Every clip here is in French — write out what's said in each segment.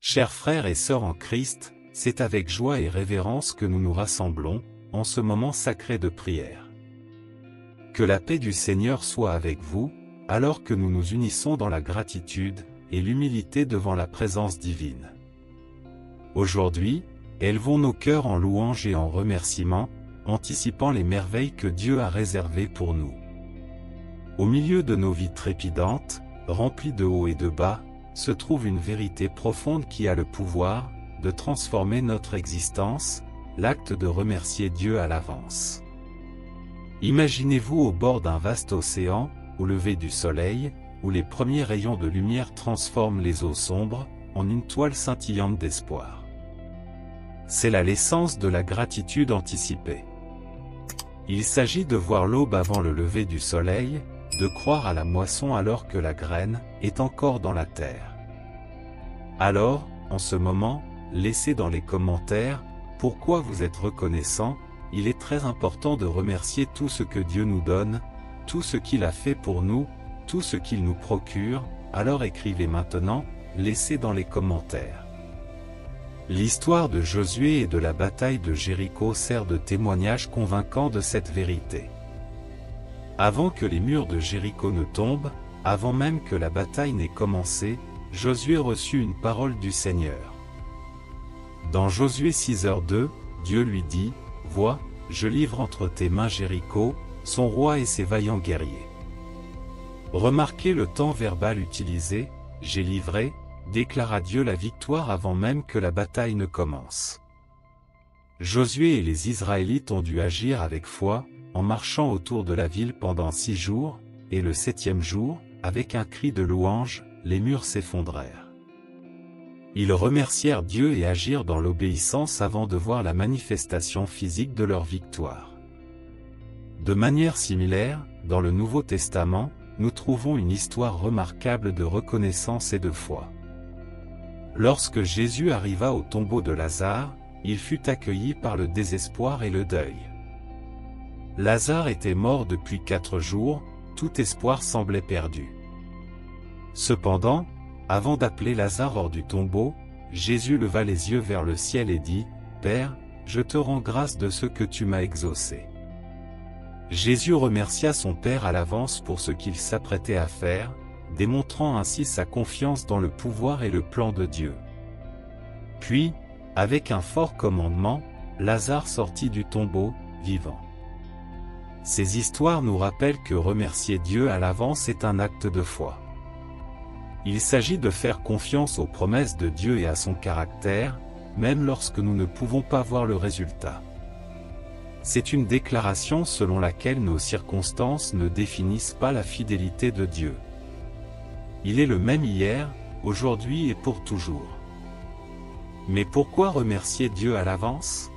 Chers frères et sœurs en Christ, c'est avec joie et révérence que nous nous rassemblons, en ce moment sacré de prière. Que la paix du Seigneur soit avec vous, alors que nous nous unissons dans la gratitude et l'humilité devant la présence divine. Aujourd'hui, élevons nos cœurs en louange et en remerciement, anticipant les merveilles que Dieu a réservées pour nous. Au milieu de nos vies trépidantes, remplies de hauts et de bas, se trouve une vérité profonde qui a le pouvoir de transformer notre existence, l'acte de remercier Dieu à l'avance. Imaginez-vous au bord d'un vaste océan, au lever du soleil, où les premiers rayons de lumière transforment les eaux sombres en une toile scintillante d'espoir. C'est là l'essence de la gratitude anticipée. Il s'agit de voir l'aube avant le lever du soleil, de croire à la moisson alors que la graine est encore dans la terre. Alors, en ce moment, laissez dans les commentaires pourquoi vous êtes reconnaissant. Il est très important de remercier tout ce que Dieu nous donne, tout ce qu'il a fait pour nous, tout ce qu'il nous procure. Alors écrivez maintenant, laissez dans les commentaires. L'histoire de Josué et de la bataille de Jéricho sert de témoignage convaincant de cette vérité. Avant que les murs de Jéricho ne tombent, avant même que la bataille n'ait commencé, Josué reçut une parole du Seigneur. Dans Josué 6h2, Dieu lui dit, « Vois, je livre entre tes mains Jéricho, son roi et ses vaillants guerriers. » Remarquez le temps verbal utilisé, « J'ai livré », déclara Dieu la victoire avant même que la bataille ne commence. Josué et les Israélites ont dû agir avec foi, en marchant autour de la ville pendant 6 jours, et le 7e jour, avec un cri de louange, les murs s'effondrèrent. Ils remercièrent Dieu et agirent dans l'obéissance avant de voir la manifestation physique de leur victoire. De manière similaire, dans le Nouveau Testament, nous trouvons une histoire remarquable de reconnaissance et de foi. Lorsque Jésus arriva au tombeau de Lazare, il fut accueilli par le désespoir et le deuil. Lazare était mort depuis 4 jours, tout espoir semblait perdu. Cependant, avant d'appeler Lazare hors du tombeau, Jésus leva les yeux vers le ciel et dit, « Père, je te rends grâce de ce que tu m'as exaucé. » Jésus remercia son Père à l'avance pour ce qu'il s'apprêtait à faire, démontrant ainsi sa confiance dans le pouvoir et le plan de Dieu. Puis, avec un fort commandement, Lazare sortit du tombeau, vivant. Ces histoires nous rappellent que remercier Dieu à l'avance est un acte de foi. Il s'agit de faire confiance aux promesses de Dieu et à son caractère, même lorsque nous ne pouvons pas voir le résultat. C'est une déclaration selon laquelle nos circonstances ne définissent pas la fidélité de Dieu. Il est le même hier, aujourd'hui et pour toujours. Mais pourquoi remercier Dieu à l'avance ?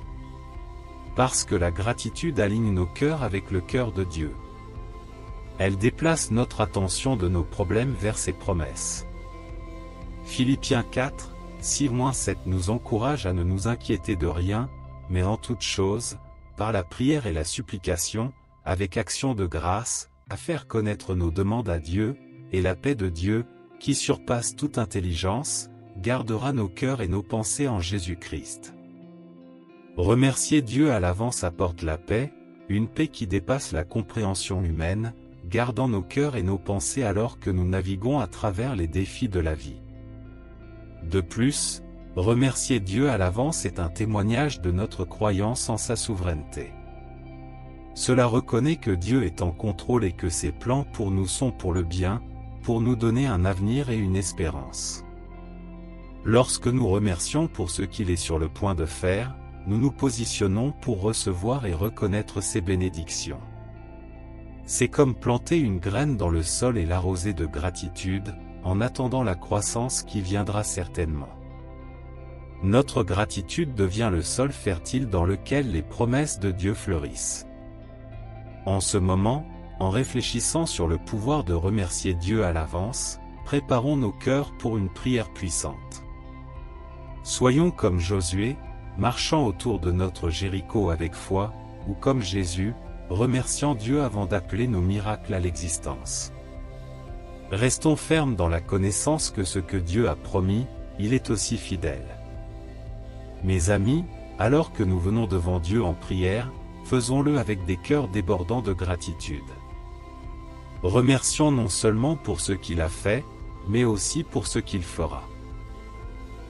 Parce que la gratitude aligne nos cœurs avec le cœur de Dieu. Elle déplace notre attention de nos problèmes vers ses promesses. Philippiens 4, 6-7 nous encourage à ne nous inquiéter de rien, mais en toute chose, par la prière et la supplication, avec action de grâce, à faire connaître nos demandes à Dieu, et la paix de Dieu, qui surpasse toute intelligence, gardera nos cœurs et nos pensées en Jésus-Christ. Remercier Dieu à l'avance apporte la paix, une paix qui dépasse la compréhension humaine, gardant nos cœurs et nos pensées alors que nous naviguons à travers les défis de la vie. De plus, remercier Dieu à l'avance est un témoignage de notre croyance en sa souveraineté. Cela reconnaît que Dieu est en contrôle et que ses plans pour nous sont pour le bien, pour nous donner un avenir et une espérance. Lorsque nous remercions pour ce qu'il est sur le point de faire, nous nous positionnons pour recevoir et reconnaître ses bénédictions. C'est comme planter une graine dans le sol et l'arroser de gratitude, en attendant la croissance qui viendra certainement. Notre gratitude devient le sol fertile dans lequel les promesses de Dieu fleurissent. En ce moment, en réfléchissant sur le pouvoir de remercier Dieu à l'avance, préparons nos cœurs pour une prière puissante. Soyons comme Josué, marchant autour de notre Jéricho avec foi, ou comme Jésus, remerciant Dieu avant d'appeler nos miracles à l'existence. Restons fermes dans la connaissance que ce que Dieu a promis, il est aussi fidèle. Mes amis, alors que nous venons devant Dieu en prière, faisons-le avec des cœurs débordants de gratitude. Remercions non seulement pour ce qu'il a fait, mais aussi pour ce qu'il fera.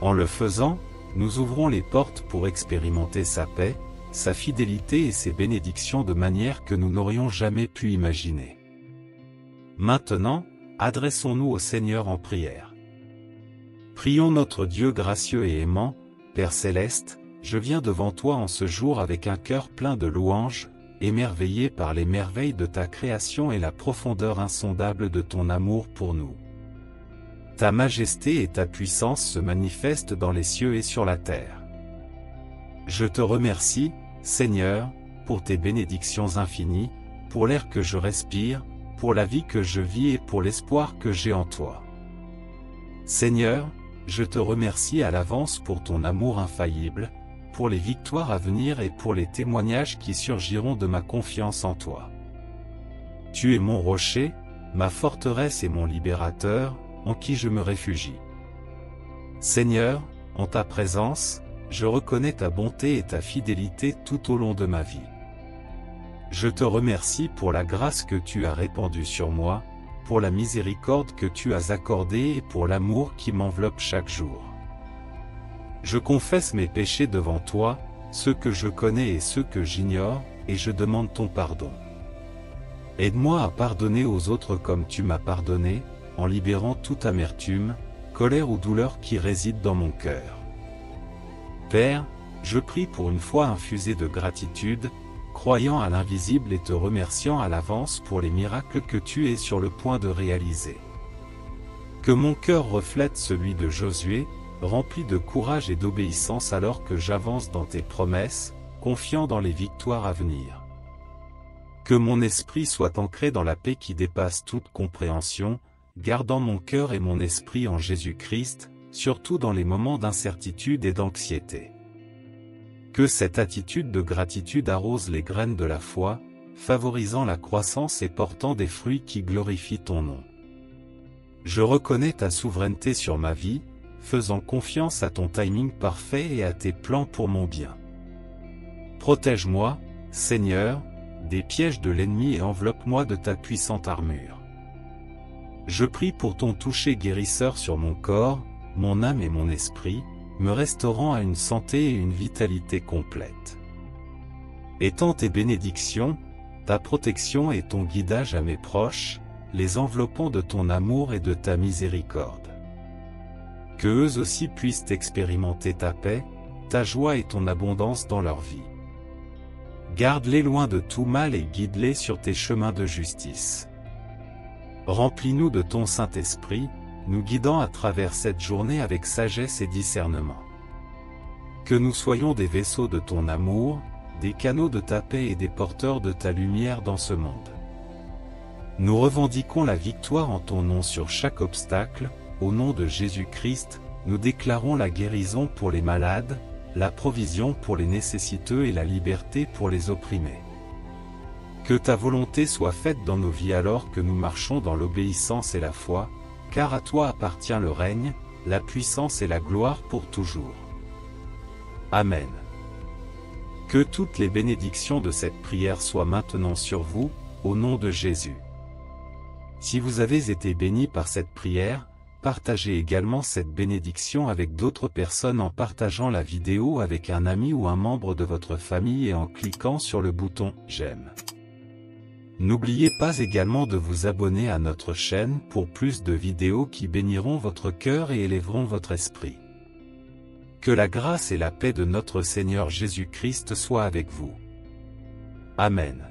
En le faisant, nous ouvrons les portes pour expérimenter sa paix, sa fidélité et ses bénédictions de manière que nous n'aurions jamais pu imaginer. Maintenant, adressons-nous au Seigneur en prière. Prions notre Dieu gracieux et aimant, Père céleste, je viens devant toi en ce jour avec un cœur plein de louanges, émerveillé par les merveilles de ta création et la profondeur insondable de ton amour pour nous. Ta majesté et ta puissance se manifestent dans les cieux et sur la terre. Je te remercie, Seigneur, pour tes bénédictions infinies, pour l'air que je respire, pour la vie que je vis et pour l'espoir que j'ai en toi. Seigneur, je te remercie à l'avance pour ton amour infaillible, pour les victoires à venir et pour les témoignages qui surgiront de ma confiance en toi. Tu es mon rocher, ma forteresse et mon libérateur, en qui je me réfugie. Seigneur, en ta présence, je reconnais ta bonté et ta fidélité tout au long de ma vie. Je te remercie pour la grâce que tu as répandue sur moi, pour la miséricorde que tu as accordée et pour l'amour qui m'enveloppe chaque jour. Je confesse mes péchés devant toi, ceux que je connais et ceux que j'ignore, et je demande ton pardon. Aide-moi à pardonner aux autres comme tu m'as pardonné, en libérant toute amertume, colère ou douleur qui réside dans mon cœur. Père, je prie pour une foi infusée de gratitude, croyant à l'invisible et te remerciant à l'avance pour les miracles que tu es sur le point de réaliser. Que mon cœur reflète celui de Josué, rempli de courage et d'obéissance alors que j'avance dans tes promesses, confiant dans les victoires à venir. Que mon esprit soit ancré dans la paix qui dépasse toute compréhension, gardant mon cœur et mon esprit en Jésus-Christ, surtout dans les moments d'incertitude et d'anxiété. Que cette attitude de gratitude arrose les graines de la foi, favorisant la croissance et portant des fruits qui glorifient ton nom. Je reconnais ta souveraineté sur ma vie, faisant confiance à ton timing parfait et à tes plans pour mon bien. Protège-moi, Seigneur, des pièges de l'ennemi et enveloppe-moi de ta puissante armure. Je prie pour ton toucher guérisseur sur mon corps, mon âme et mon esprit, me restaurant à une santé et une vitalité complète. Étends tes bénédictions, ta protection et ton guidage à mes proches, les enveloppant de ton amour et de ta miséricorde. Que eux aussi puissent expérimenter ta paix, ta joie et ton abondance dans leur vie. Garde-les loin de tout mal et guide-les sur tes chemins de justice. Remplis-nous de ton Saint-Esprit, nous guidant à travers cette journée avec sagesse et discernement. Que nous soyons des vaisseaux de ton amour, des canaux de ta paix et des porteurs de ta lumière dans ce monde. Nous revendiquons la victoire en ton nom sur chaque obstacle, au nom de Jésus-Christ, nous déclarons la guérison pour les malades, la provision pour les nécessiteux et la liberté pour les opprimés. Que ta volonté soit faite dans nos vies alors que nous marchons dans l'obéissance et la foi, car à toi appartient le règne, la puissance et la gloire pour toujours. Amen. Que toutes les bénédictions de cette prière soient maintenant sur vous, au nom de Jésus. Si vous avez été bénis par cette prière, partagez également cette bénédiction avec d'autres personnes en partageant la vidéo avec un ami ou un membre de votre famille et en cliquant sur le bouton « J'aime ». N'oubliez pas également de vous abonner à notre chaîne pour plus de vidéos qui béniront votre cœur et élèveront votre esprit. Que la grâce et la paix de notre Seigneur Jésus-Christ soient avec vous. Amen.